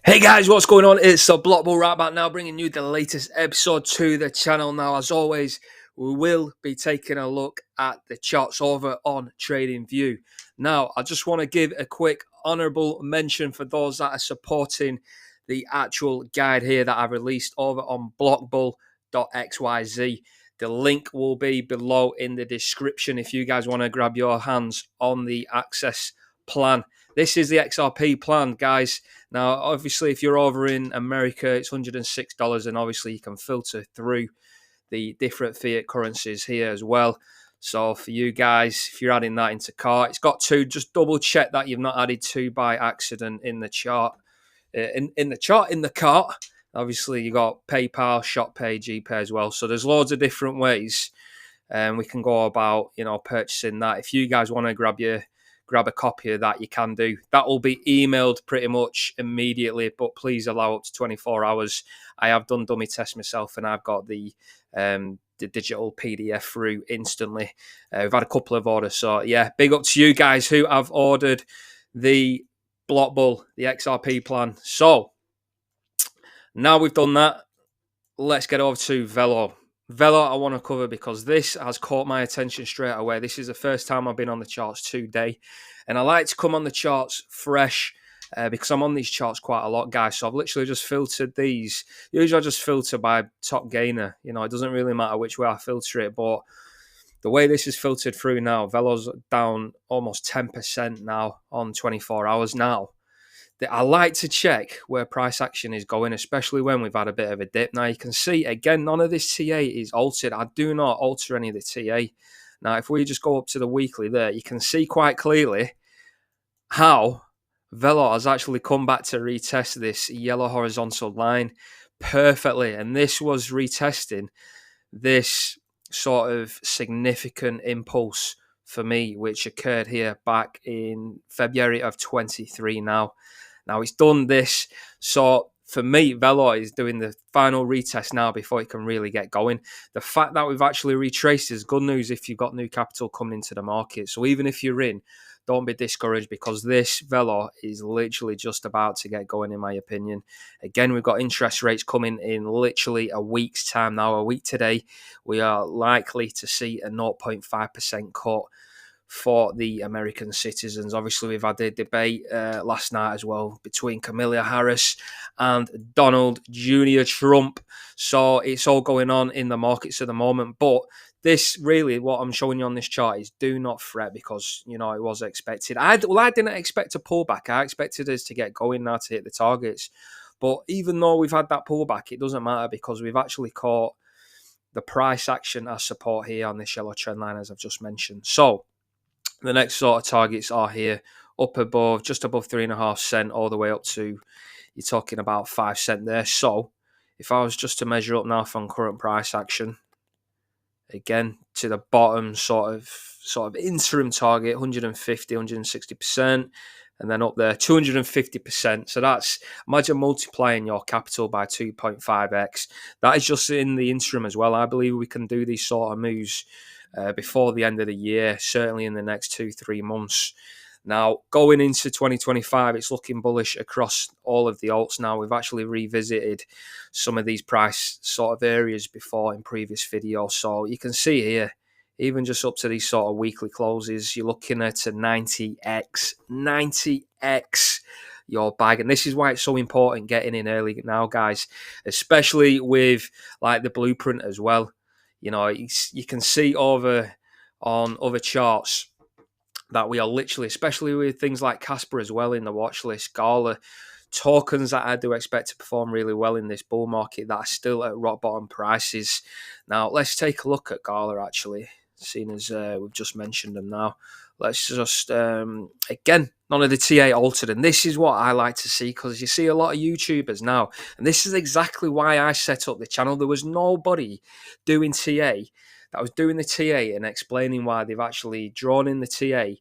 Hey guys, what's going on? It's the Block Bull right back now, bringing you the latest episode to the channel. Now, as always, we will be taking a look at the charts over on TradingView. Now, I just want to give a quick honourable mention for those that are supporting the actual guide here that I've released over on blockbull.xyz. The link will be below in the description if you guys want to grab your hands on the access plan. This is the XRP plan, guys. Now, obviously, if you're over in America, it's $106, and obviously you can filter through the different fiat currencies here as well. So for you guys, if you're adding that into cart, it's got to just double check that you've not added two by accident in the chart. In the cart, obviously you got PayPal, ShopPay, GPay as well. So there's loads of different ways, and we can go about purchasing that. If you guys want to grab a copy of that, you can do. That will be emailed pretty much immediately, but please allow up to 24 hours. I have done dummy tests myself, and I've got the digital PDF through instantly. We've had a couple of orders, so yeah, big up to you guys who have ordered the Block Bull, the XRP plan. So now we've done that, let's get over to Velo. Velo I want to cover because this has caught my attention straight away. This is the first time I've been on the charts today, and I like to come on the charts fresh because I'm on these charts quite a lot, guys. So I've literally just filtered these. Usually I just filter by top gainer. It doesn't really matter which way I filter it, but the way this is filtered through now, Velo's down almost 10% now on 24 hours now. I like to check where price action is going, especially when we've had a bit of a dip. Now, you can see, again, none of this TA is altered. I do not alter any of the TA. Now, if we just go up to the weekly there, you can see quite clearly how Velo has actually come back to retest this yellow horizontal line perfectly. And this was retesting this sort of significant impulse for me, which occurred here back in February of 23 now. Now, it's done this. So, for me, Velo is doing the final retest now before it can really get going. The fact that we've actually retraced is good news if you've got new capital coming into the market. So, even if you're in, don't be discouraged because this Velo is literally just about to get going, in my opinion. Again, we've got interest rates coming in literally a week's time now. A week today, we are likely to see a 0.5% cut for the American citizens. Obviously, we've had the debate last night as well between Kamala Harris and Donald Jr. Trump. So it's all going on in the markets at the moment. But this really, what I'm showing you on this chart is do not fret because, it was expected. I didn't expect a pullback. I expected us to get going now to hit the targets. But even though we've had that pullback, it doesn't matter because we've actually caught the price action as support here on this yellow trend line, as I've just mentioned. So the next sort of targets are here, up above, just above 3.5 cents, all the way up to, you're talking about 5 cents there. So if I was just to measure up now from current price action, again, to the bottom sort of interim target, 150, 160%, and then up there, 250%. So that's, imagine multiplying your capital by 2.5x. That is just in the interim as well. I believe we can do these sort of moves before the end of the year, certainly in the next 2-3 months. Now, going into 2025, it's looking bullish across all of the alts now. We've actually revisited some of these price sort of areas before in previous videos. So you can see here, even just up to these sort of weekly closes, you're looking at a 90x your bag. And this is why it's so important getting in early now, guys, especially with like the blueprint as well. You can see over on other charts that we are literally, especially with things like Casper as well in the watch list, Gala, tokens that I do expect to perform really well in this bull market that are still at rock bottom prices. Now, let's take a look at Gala actually, seeing as we've just mentioned them now. Let's just, again, none of the TA altered. And this is what I like to see because you see a lot of YouTubers now. And this is exactly why I set up the channel. There was nobody doing TA that was doing the TA and explaining why they've actually drawn in the TA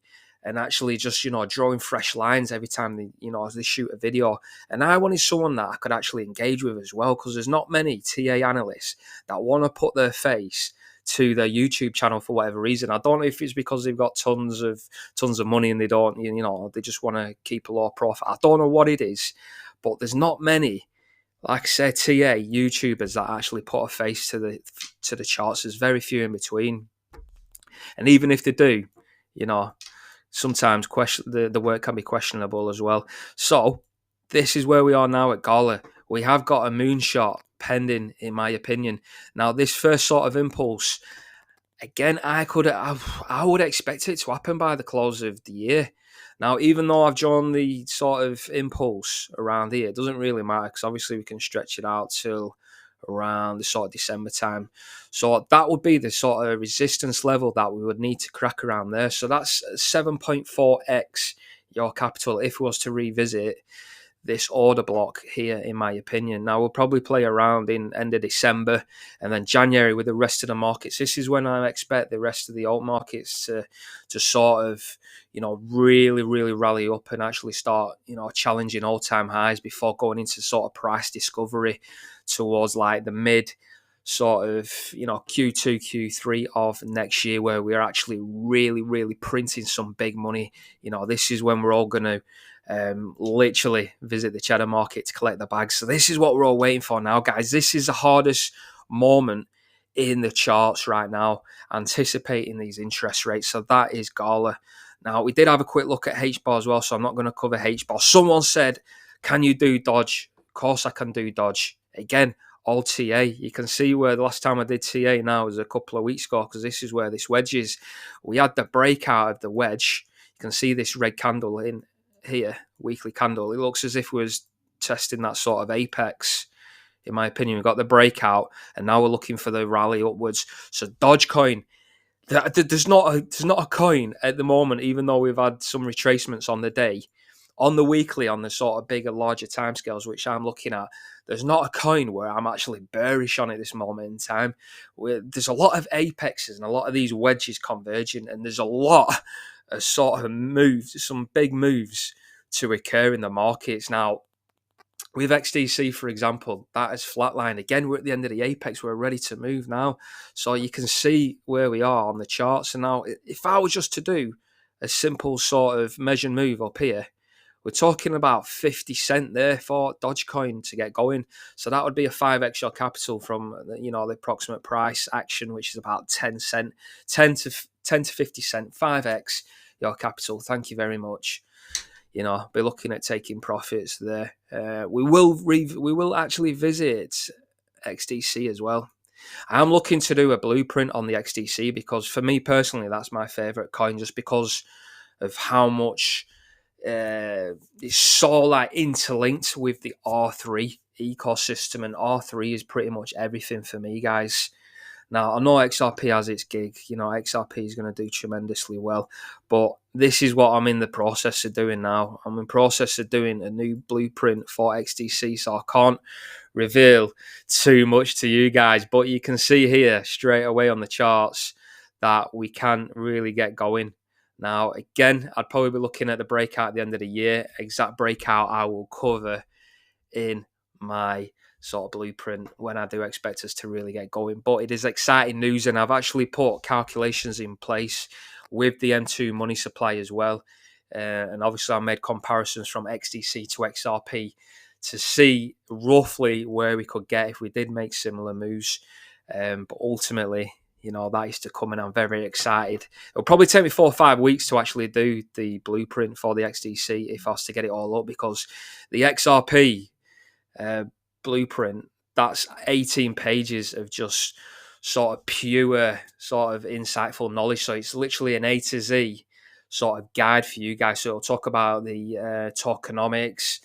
and actually just, drawing fresh lines every time they, as they shoot a video. And I wanted someone that I could actually engage with as well because there's not many TA analysts that want to put their face to their YouTube channel for whatever reason. I don't know if it's because they've got tons of money and they don't, they just want to keep a low profit. I don't know what it is, but there's not many, like I said, TA YouTubers that actually put a face to the charts. There's very few in between, and even if they do, you know, sometimes the work can be questionable as well. So this is where we are now at Gala. We have got a moonshot pending, in my opinion. Now, this first sort of impulse, again, I would expect it to happen by the close of the year. Now, even though I've drawn the sort of impulse around here, it doesn't really matter because obviously we can stretch it out till around the sort of December time. So that would be the sort of resistance level that we would need to crack around there. So that's 7.4x your capital if we was to revisit this order block here, in my opinion. Now, we'll probably play around in end of December and then January with the rest of the markets. This is when I expect the rest of the alt markets to sort of, really, really rally up and actually start, challenging all-time highs before going into sort of price discovery towards like the mid sort of, Q2, Q3 of next year, where we're actually really, really printing some big money. This is when we're all going to literally visit the cheddar market to collect the bags. So this is what we're all waiting for now, guys. This is the hardest moment in the charts right now, anticipating these interest rates. So that is Gala. Now, we did have a quick look at HBAR as well, so I'm not going to cover HBAR. Someone said, can you do Doge? Of course I can do Doge. Again, all TA. You can see where the last time I did TA now was a couple of weeks ago, because this is where this wedge is. We had the breakout of the wedge. You can see this red candle in here, weekly candle. It looks as if we was testing that sort of apex. In my opinion, we got the breakout, and now we're looking for the rally upwards. So Dogecoin, there's not a coin at the moment, even though we've had some retracements on the day. On the weekly, on the sort of bigger, larger timescales, which I'm looking at, there's not a coin where I'm actually bearish on at this moment in time. There's a lot of apexes and a lot of these wedges converging, and there's a lot of sort of moves, some big moves to occur in the markets. Now, with XDC, for example, that is flatlined. Again, we're at the end of the apex. We're ready to move now. So you can see where we are on the charts. And now, if I was just to do a simple sort of measured move up here, we're talking about 50 cent there for Dogecoin to get going. So that would be a 5x your capital from, the approximate price action, which is about 10 cent, 10 to 50 cent, 5x your capital. Thank you very much. Be looking at taking profits there. We will actually visit XDC as well. I'm looking to do a blueprint on the XDC because for me personally, that's my favorite coin, just because of how much it's so like interlinked with the R3 ecosystem, and R3 is pretty much everything for me, guys. Now, I know XRP has its gig. XRP is going to do tremendously well. But this is what I'm in the process of doing now. I'm in the process of doing a new blueprint for XDC, so I can't reveal too much to you guys. But you can see here straight away on the charts that we can really get going. Now, again, I'd probably be looking at the breakout at the end of the year. Exact breakout I will cover in my sort of blueprint when I do expect us to really get going. But it is exciting news, and I've actually put calculations in place with the M2 money supply as well. And obviously I made comparisons from XDC to XRP to see roughly where we could get if we did make similar moves. But ultimately, that is to come, and I'm very, very excited. It'll probably take me 4 or 5 weeks to actually do the blueprint for the XDC if I was to get it all up, because the XRP blueprint, that's 18 pages of just sort of pure sort of insightful knowledge. So it's literally an A to Z sort of guide for you guys. So it'll talk about the tokenomics.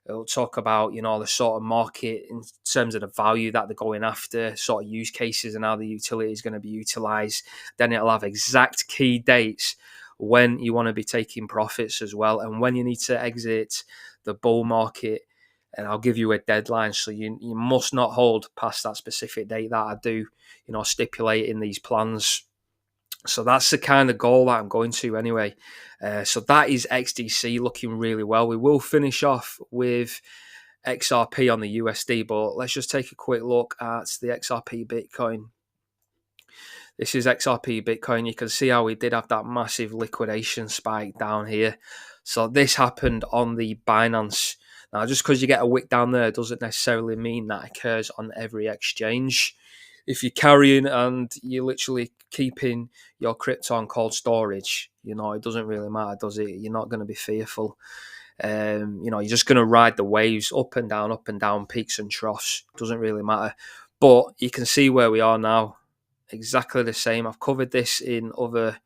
It'll talk about, the sort of market in terms of the value that they're going after, sort of use cases and how the utility is going to be utilized. Then it'll have exact key dates when you want to be taking profits as well, and when you need to exit the bull market. And I'll give you a deadline, so you must not hold past that specific date that I do, stipulate in these plans. So that's the kind of goal that I'm going to anyway. So that is XDC looking really well. We will finish off with XRP on the USD, but let's just take a quick look at the XRP Bitcoin. This is XRP Bitcoin. You can see how we did have that massive liquidation spike down here. So this happened on the Binance. Now, just because you get a wick down there doesn't necessarily mean that occurs on every exchange. If you're carrying and you're literally keeping your crypto on cold storage, it doesn't really matter, does it? You're not going to be fearful. You're just going to ride the waves up and down, peaks and troughs. Doesn't really matter. But you can see where we are now. Exactly the same. I've covered this in other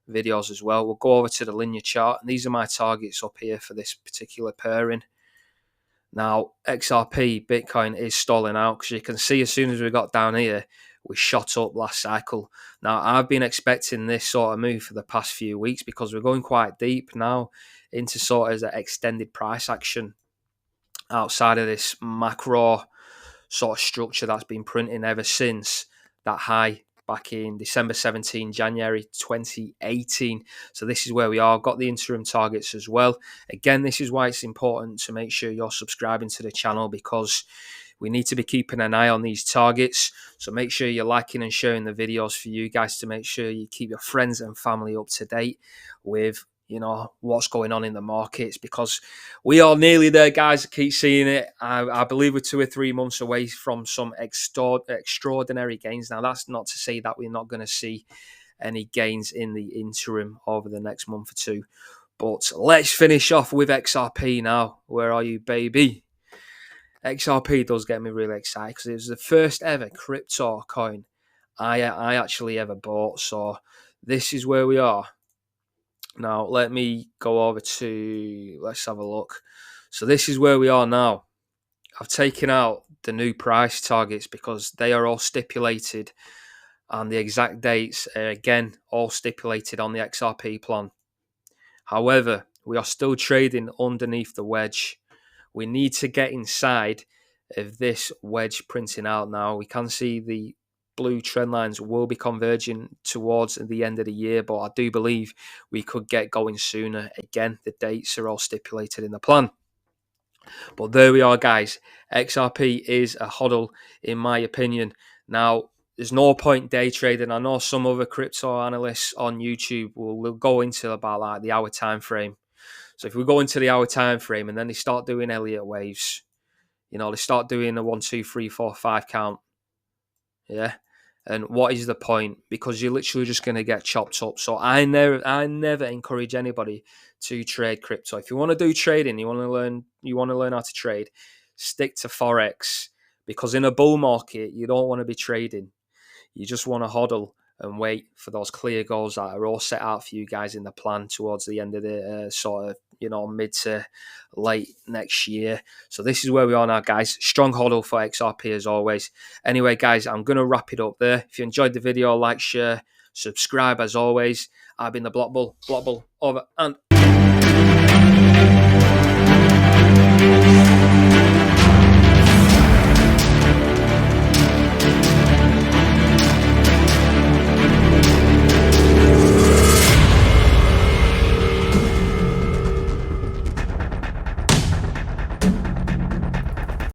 videos as well. We'll go over to the linear chart, and these are my targets up here for this particular pairing. Now, XRP, Bitcoin is stalling out because you can see as soon as we got down here, we shot up last cycle. Now, I've been expecting this sort of move for the past few weeks because we're going quite deep now into sort of the extended price action outside of this macro sort of structure that's been printing ever since that high back in December 17, January 2018. So this is where we are. I've got the interim targets as well. Again, this is why it's important to make sure you're subscribing to the channel, because we need to be keeping an eye on these targets. So make sure you're liking and sharing the videos for you guys to make sure you keep your friends and family up to date with what's going on in the markets, because we are nearly there, guys. I keep seeing it. I believe we're 2 or 3 months away from some extraordinary gains. Now, that's not to say that we're not going to see any gains in the interim over the next month or two. But let's finish off with XRP now. Where are you, baby? XRP does get me really excited because it was the first ever crypto coin I actually ever bought. So this is where we are. Now, let me go over to, let's have a look. So this is where we are now. I've taken out the new price targets because they are all stipulated, and the exact dates are, again, all stipulated on the XRP plan. However, we are still trading underneath the wedge. We need to get inside of this wedge printing out now. We can see the blue trend lines will be converging towards the end of the year, but I do believe we could get going sooner. Again, the dates are all stipulated in the plan. But there we are, guys. XRP is a hodl, in my opinion. Now, there's no point day trading. I know some other crypto analysts on YouTube will go into about like the hour time frame. So if we go into the hour time frame and then they start doing Elliott waves, they start doing a 1, 2, 3, 4, 5 count. Yeah. And what is the point? Because you're literally just going to get chopped up. So I never encourage anybody to trade crypto. If you want to do trading, you want to learn how to trade, stick to Forex. Because in a bull market, you don't want to be trading. You just want to hodl and wait for those clear goals that are all set out for you guys in the plan towards the end of the sort of, mid to late next year. So this is where we are now, guys. Strong hodl for XRP as always. Anyway, guys, I'm going to wrap it up there. If you enjoyed the video, like, share, subscribe as always. I've been the Block Bull, over and